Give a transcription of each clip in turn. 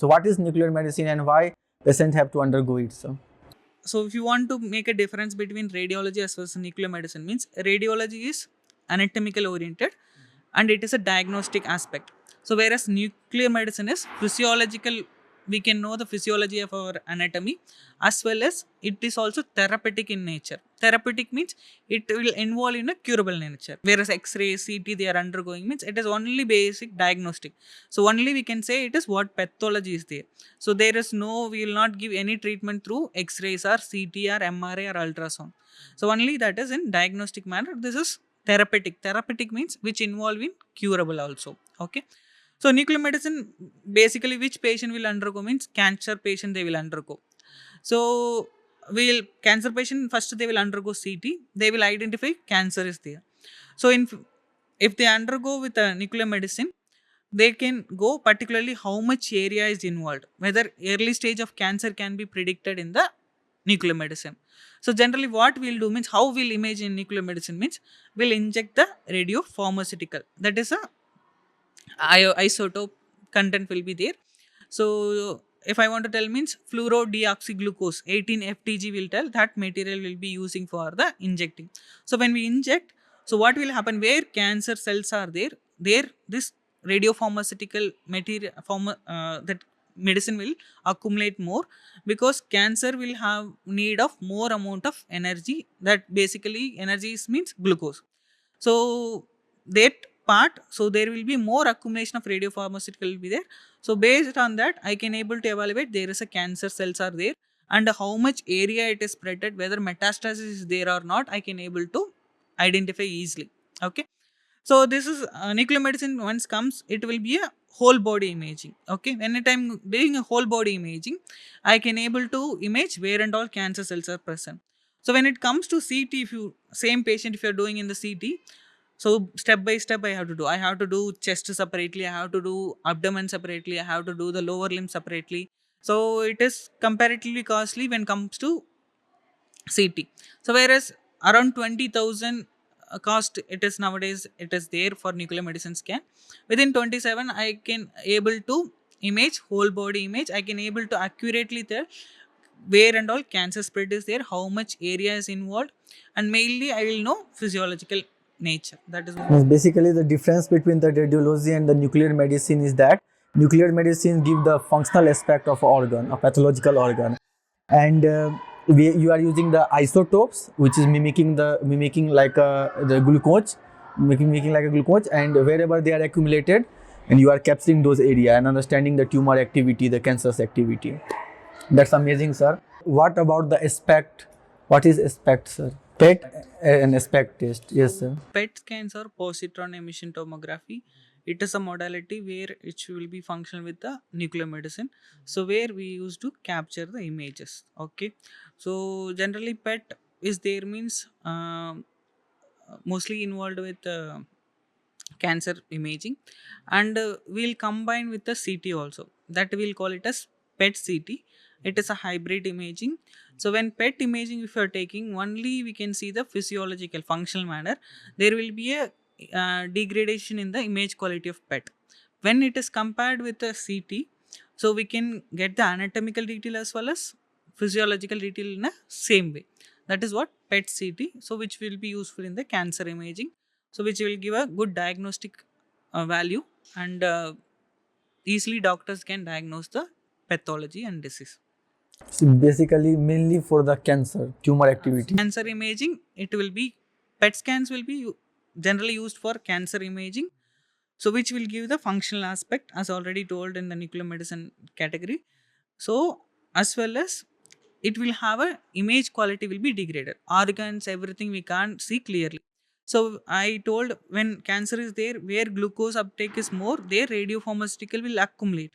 So what is nuclear medicine and why patients have to undergo it, sir? So if you want to make a difference between radiology as well as nuclear medicine, means radiology is anatomical oriented and it is a diagnostic aspect. So whereas nuclear medicine is physiological, we can know the physiology of our anatomy, as well as it is also therapeutic in nature. Therapeutic means it will involve in a curable nature, whereas x-ray, ct they are undergoing means it is only basic diagnostic. So only we can say it is what pathology is there. So there is no, we will not give any treatment through x-rays or ct or mri or ultrasound. So only that is in diagnostic manner. This is therapeutic. Therapeutic means which involve in curable also. Okay. So nuclear medicine, basically which patient will undergo means cancer patient they will undergo. So will cancer patient first they will undergo ct, they will identify cancer is there. So if they undergo with a nuclear medicine, they can go particularly how much area is involved, whether early stage of cancer can be predicted in the nuclear medicine. So generally what we'll do means how we'll image in nuclear medicine means we'll inject the radio pharmaceutical, that is a isotope content will be there. So if I want to tell means fluorodeoxyglucose 18 ftg will tell that material will be using for the injecting. So when we inject, so what will happen where cancer cells are there this radiopharmaceutical material that medicine will accumulate more, because cancer will have need of more amount of energy, that basically energy means glucose. So that part, so there will be more accumulation of radiopharmaceutical will be there. So based on that I can able to evaluate there is a cancer cells are there and how much area it is spreaded, whether metastasis is there or not I can able to identify easily. Okay. So this is nuclear medicine once comes it will be a whole body imaging. Okay, when I'm doing a whole body imaging I can able to image where and all cancer cells are present. So when it comes to ct, if you same patient if you're doing in the ct, so step by step I have to do, I have to do chest separately, I have to do abdomen separately, I have to do the lower limb separately. So it is comparatively costly when comes to ct. So whereas around 20,000 cost it is nowadays it is there for nuclear medicine scan. Within 27 I can able to image whole body image, I can able to accurately tell where and all cancer spread is there, how much area is involved, and mainly I will know physiological nature. That is one. Means basically the difference between the radiology and the nuclear medicine is that nuclear medicine give the functional aspect of organ, a pathological organ, and you are using the isotopes, which is mimicking like the glucose, making like a glucose, and wherever they are accumulated, and you are capturing those area and understanding the tumor activity, the cancerous activity. That's amazing, sir. What about the aspect? What is aspect, sir? PET and aspect test. Yes, sir. PET scans or positron emission tomography. It is a modality where it will be functional with the nuclear medicine. So where we used to capture the images. Okay. So generally PET is there means mostly involved with cancer imaging, and we'll combine with the ct also, that we'll call it as pet ct. It is a hybrid imaging. So when pet imaging if you are taking only we can see the physiological functional manner, there will be a degradation in the image quality of pet. When it is compared with the ct, so we can get the anatomical detail as well as physiological detail in a same way. That is what pet ct, so which will be useful in the cancer imaging, so which will give a good diagnostic value, and easily doctors can diagnose the pathology and disease. So basically, mainly for the cancer tumor activity. Cancer imaging, it will be pet scans will be generally used for cancer imaging, so which will give the functional aspect as already told in the nuclear medicine category. So as well as it will have a image quality will be degraded, organs everything we can't see clearly. So I told when cancer is there where glucose uptake is more, their radiopharmaceutical will accumulate.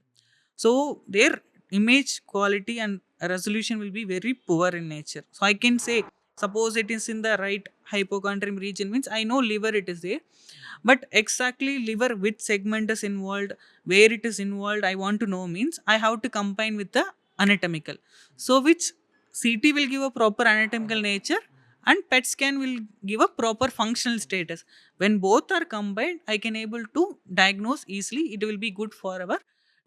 So their image quality and resolution will be very poor in nature. So I can say suppose it is in the right hypochondrium region means I know liver it is there, but exactly liver which segment is involved, where it is involved I want to know means I have to combine with the anatomical. So which ct will give a proper anatomical nature and pet scan will give a proper functional status. When both are combined I can able to diagnose easily, it will be good for our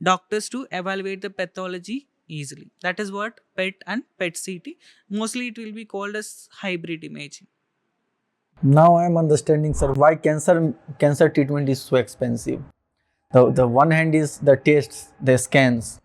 doctors to evaluate the pathology easily. That is what PET and PET CT. Mostly it will be called as hybrid imaging. Now I am understanding, sir, why cancer treatment is so expensive. The one hand is the tests, the scans,